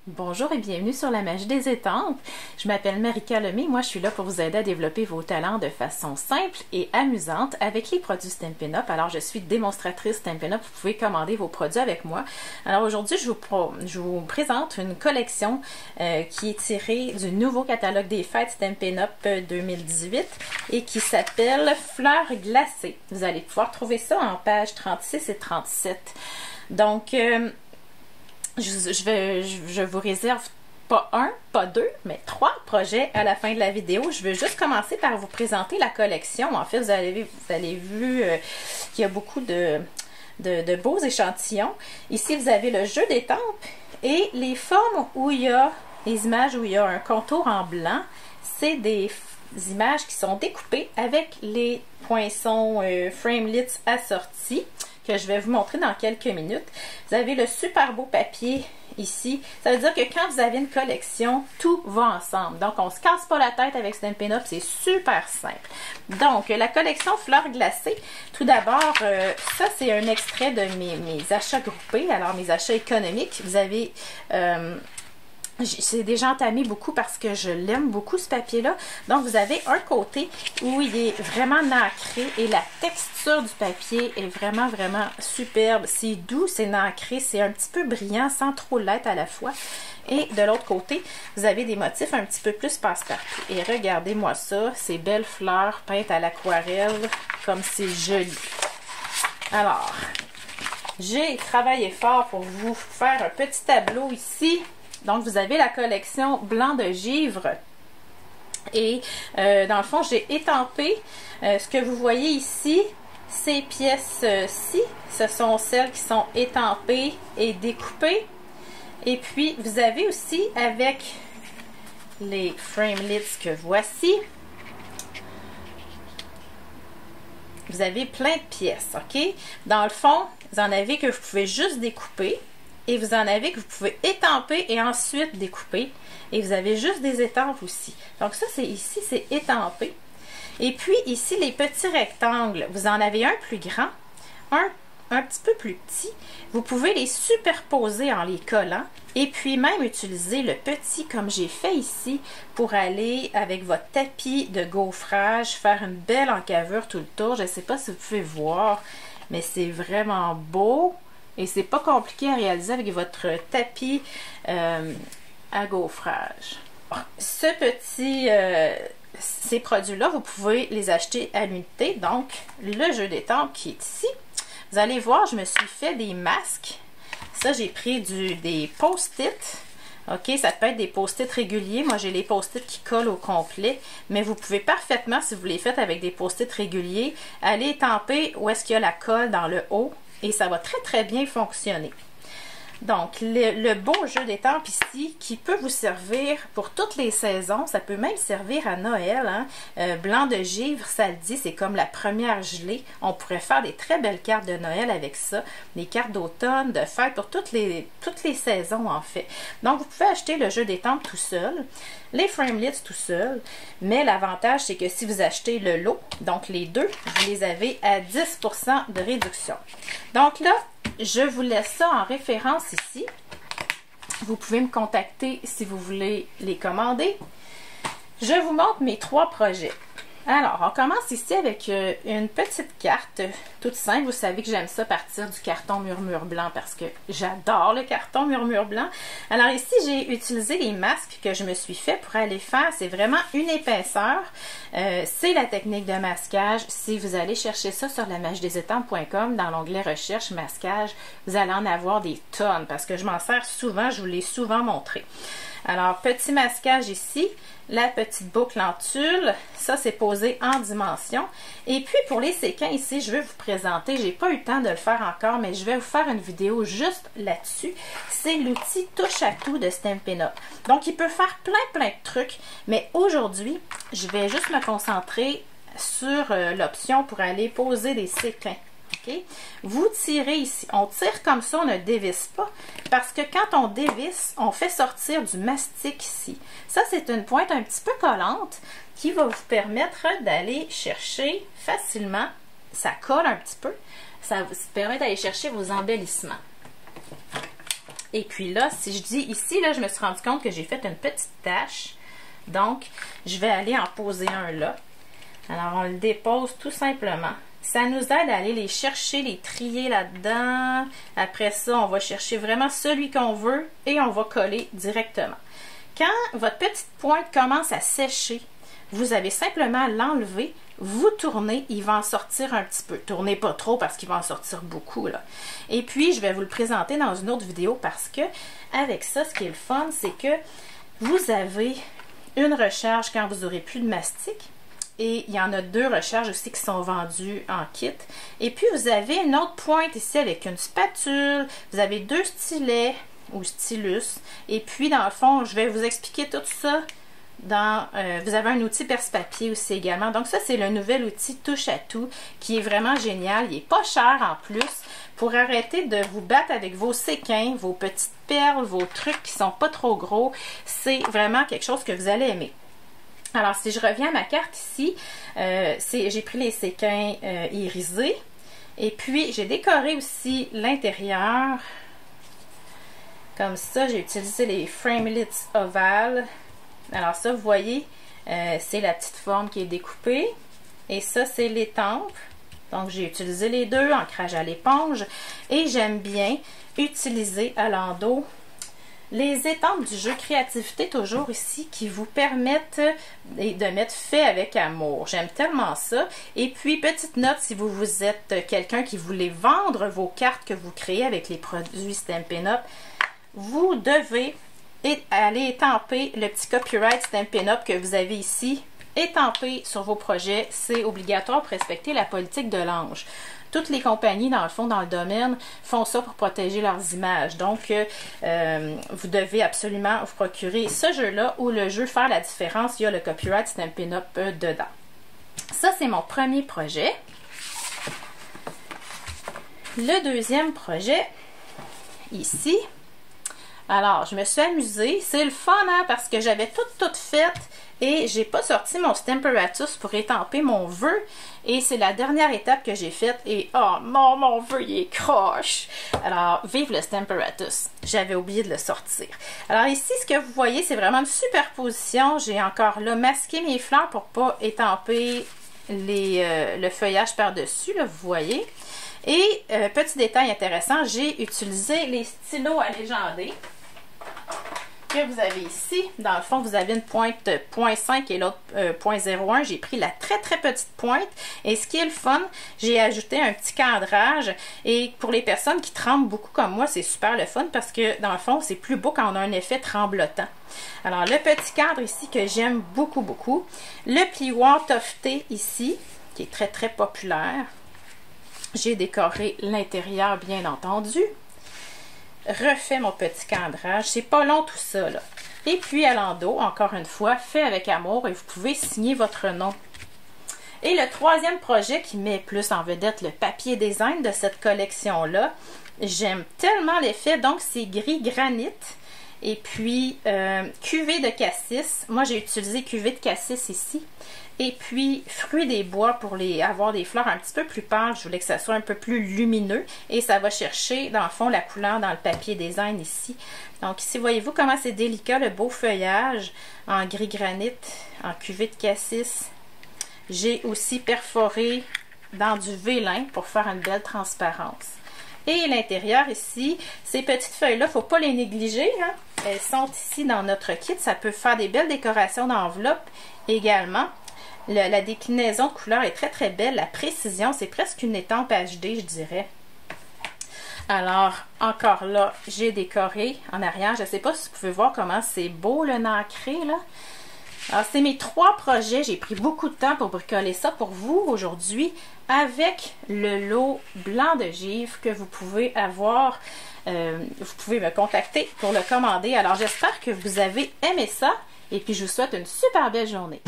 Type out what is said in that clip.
Bonjour et bienvenue sur la magie des étampes. Je m'appelle Marika Lemay. Moi, je suis là pour vous aider à développer vos talents de façon simple et amusante avec les produits Stampin' Up. Alors, je suis démonstratrice Stampin' Up. Vous pouvez commander vos produits avec moi. Alors, aujourd'hui, je vous présente une collection qui est tirée du nouveau catalogue des fêtes Stampin' Up 2018 et qui s'appelle Fleurs glacées. Vous allez pouvoir trouver ça en pages 36 et 37. Donc, je vous réserve pas un, pas deux, mais 3 projets à la fin de la vidéo. Je veux juste commencer par vous présenter la collection. En fait, vous avez vu qu'il y a beaucoup de beaux échantillons. Ici, vous avez le jeu d'étampes et les formes où il y a les images où il y a un contour en blanc. C'est des images qui sont découpées avec les poinçons framelits assortis, que je vais vous montrer dans quelques minutes. Vous avez le super beau papier ici. Ça veut dire que quand vous avez une collection, tout va ensemble. Donc, on ne se casse pas la tête avec Stampin' Up, c'est super simple. Donc, la collection Fleurs glacées. Tout d'abord, ça, c'est un extrait de mes achats groupés, alors mes achats économiques. Vous avez... c'est déjà entamé beaucoup parce que je l'aime beaucoup ce papier-là. Donc, vous avez un côté où il est vraiment nacré et la texture du papier est vraiment, vraiment superbe. C'est doux, c'est nacré, c'est un petit peu brillant sans trop l'être à la fois. Et de l'autre côté, vous avez des motifs un petit peu plus passe-partout. Et regardez-moi ça, ces belles fleurs peintes à l'aquarelle, comme c'est joli. Alors, j'ai travaillé fort pour vous faire un petit tableau ici. Donc, vous avez la collection Blanc de Givre et dans le fond, j'ai étampé ce que vous voyez ici. Ces pièces-ci, ce sont celles qui sont étampées et découpées. Et puis, vous avez aussi avec les framelits que voici, vous avez plein de pièces, OK? Dans le fond, vous en avez que vous pouvez juste découper. Et vous en avez que vous pouvez étamper et ensuite découper. Et vous avez juste des étampes aussi. Donc ça, c'est ici, c'est étampé. Et puis ici, les petits rectangles. Vous en avez un plus grand, un petit peu plus petit. Vous pouvez les superposer en les collant. Et puis même utiliser le petit comme j'ai fait ici pour aller avec votre tapis de gaufrage, faire une belle encavure tout le tour. Je ne sais pas si vous pouvez voir, mais c'est vraiment beau. Et c'est pas compliqué à réaliser avec votre tapis à gaufrage. Ces produits-là, vous pouvez les acheter à l'unité. Donc, le jeu d'étampes qui est ici. Vous allez voir, je me suis fait des masques. Ça, j'ai pris des post-it. OK, ça peut être des post-it réguliers. Moi, j'ai les post-it qui collent au complet. Mais vous pouvez parfaitement, si vous les faites avec des post-it réguliers, aller étamper où est-ce qu'il y a la colle dans le haut. Et ça va très, très bien fonctionner. Donc, le beau jeu d'étampes ici, qui peut vous servir pour toutes les saisons. Ça peut même servir à Noël. Hein? Blanc de Givre, ça le dit, c'est comme la première gelée. On pourrait faire des très belles cartes de Noël avec ça. Des cartes d'automne, de fête, pour toutes les saisons, en fait. Donc, vous pouvez acheter le jeu d'étampes tout seul. Les framelits tout seul. Mais l'avantage, c'est que si vous achetez le lot, donc les deux, vous les avez à 10% de réduction. Donc là, je vous laisse ça en référence ici. Vous pouvez me contacter si vous voulez les commander. Je vous montre mes 3 projets. Alors, on commence ici avec une petite carte toute simple. Vous savez que j'aime ça partir du carton murmure blanc parce que j'adore le carton murmure blanc. Alors ici, j'ai utilisé les masques que je me suis fait pour aller faire. C'est vraiment une épaisseur. C'est la technique de masquage. Si vous allez chercher ça sur lamagiedesétampes.com dans l'onglet recherche masquage, vous allez en avoir des tonnes parce que je m'en sers souvent. Je vous l'ai souvent montré. Alors, petit masquage ici, la petite boucle en tulle, ça c'est posé en dimension. Et puis pour les séquins ici, je vais vous présenter, j'ai pas eu le temps de le faire encore, mais je vais vous faire une vidéo juste là-dessus. C'est l'outil touche à tout de Stampin' Up. Donc il peut faire plein de trucs, mais aujourd'hui, je vais juste me concentrer sur l'option pour aller poser des séquins. Okay? Vous tirez ici. On tire comme ça, on ne dévisse pas. Parce que quand on dévisse, on fait sortir du mastic ici. Ça, c'est une pointe un petit peu collante qui va vous permettre d'aller chercher facilement. Ça colle un petit peu. Ça vous permet d'aller chercher vos embellissements. Et puis là, si je dis ici, là, je me suis rendu compte que j'ai fait une petite tache. Donc, je vais aller en poser un là. Alors, on le dépose tout simplement. Ça nous aide à aller les chercher, les trier là-dedans. Après ça, on va chercher vraiment celui qu'on veut et on va coller directement. Quand votre petite pointe commence à sécher, vous avez simplement à l'enlever, vous tournez, il va en sortir un petit peu. Tournez pas trop parce qu'il va en sortir beaucoup, là. Et puis, je vais vous le présenter dans une autre vidéo parce que, avec ça, ce qui est le fun, c'est que vous avez une recharge quand vous n'aurez plus de mastic. Et il y en a 2 recharges aussi qui sont vendues en kit. Et puis, vous avez une autre pointe ici avec une spatule. Vous avez 2 stylets ou stylus. Et puis, dans le fond, je vais vous expliquer tout ça. Vous avez un outil perce-papier aussi également. Donc ça, c'est le nouvel outil Touche à tout qui est vraiment génial. Il n'est pas cher en plus pour arrêter de vous battre avec vos séquins, vos petites perles, vos trucs qui sont pas trop gros. C'est vraiment quelque chose que vous allez aimer. Alors, si je reviens à ma carte ici, j'ai pris les séquins irisés et puis j'ai décoré aussi l'intérieur. Comme ça, j'ai utilisé les framelits ovales. Alors ça, vous voyez, c'est la petite forme qui est découpée. Et ça, c'est l'étampe. Donc, j'ai utilisé les deux, ancrage à l'éponge. Et j'aime bien utiliser à l'endos les étampes du jeu Créativité, toujours ici, qui vous permettent de mettre fait avec amour. J'aime tellement ça. Et puis, petite note, si vous êtes quelqu'un qui voulait vendre vos cartes que vous créez avec les produits Stampin' Up, vous devez aller étamper le petit copyright Stampin' Up que vous avez ici, étamper sur vos projets. C'est obligatoire pour respecter la politique de l'ange. Toutes les compagnies, dans le fond, dans le domaine, font ça pour protéger leurs images. Donc, vous devez absolument vous procurer ce jeu-là ou le jeu Faire la différence. Il y a le copyright Stampin' Up dedans. Ça, c'est mon premier projet. Le deuxième projet, ici. Alors, je me suis amusée. C'est le fun, hein, parce que j'avais tout fait et j'ai pas sorti mon Stamparatus pour étamper mon vœu. Et c'est la dernière étape que j'ai faite. Et oh non, mon vœu, il est croche. Alors, vive le Stamparatus. J'avais oublié de le sortir. Alors ici, ce que vous voyez, c'est vraiment une superposition. J'ai encore là masqué mes fleurs pour pas étamper le feuillage par-dessus, là, vous voyez. Et, petit détail intéressant, j'ai utilisé les stylos alégendés que vous avez ici. Dans le fond, vous avez une pointe 0.5 et l'autre 0.01. J'ai pris la très petite pointe. Et ce qui est le fun, j'ai ajouté un petit cadrage. Et pour les personnes qui tremblent beaucoup comme moi, c'est super le fun parce que dans le fond, c'est plus beau quand on a un effet tremblotant. Alors, le petit cadre ici que j'aime beaucoup. Le plioir tofté ici, qui est très populaire. J'ai décoré l'intérieur, bien entendu. Refait mon petit cadrage. C'est pas long tout ça, là. Et puis à l'endos, encore une fois, fait avec amour et vous pouvez signer votre nom. Et le troisième projet qui met plus en vedette le papier design de cette collection-là, j'aime tellement l'effet. Donc, c'est gris granit. Et puis, cuvée de cassis. Moi, j'ai utilisé cuvée de cassis ici. Et puis, fruits des bois pour avoir des fleurs un petit peu plus pâles. Je voulais que ça soit un peu plus lumineux. Et ça va chercher, dans le fond, la couleur dans le papier design ici. Donc ici, voyez-vous comment c'est délicat, le beau feuillage en gris granit, en cuvée de cassis. J'ai aussi perforé dans du vélin pour faire une belle transparence. Et l'intérieur ici, ces petites feuilles-là, il ne faut pas les négliger, hein? Elles sont ici dans notre kit. Ça peut faire des belles décorations d'enveloppe également. La déclinaison de couleurs est très belle. La précision, c'est presque une étampe HD, je dirais. Alors, encore là, j'ai décoré en arrière. Je ne sais pas si vous pouvez voir comment c'est beau le nacré, là. Alors, c'est mes 3 projets. J'ai pris beaucoup de temps pour bricoler ça pour vous aujourd'hui avec le lot blanc de givre que vous pouvez avoir. Vous pouvez me contacter pour le commander. Alors, j'espère que vous avez aimé ça et puis je vous souhaite une super belle journée.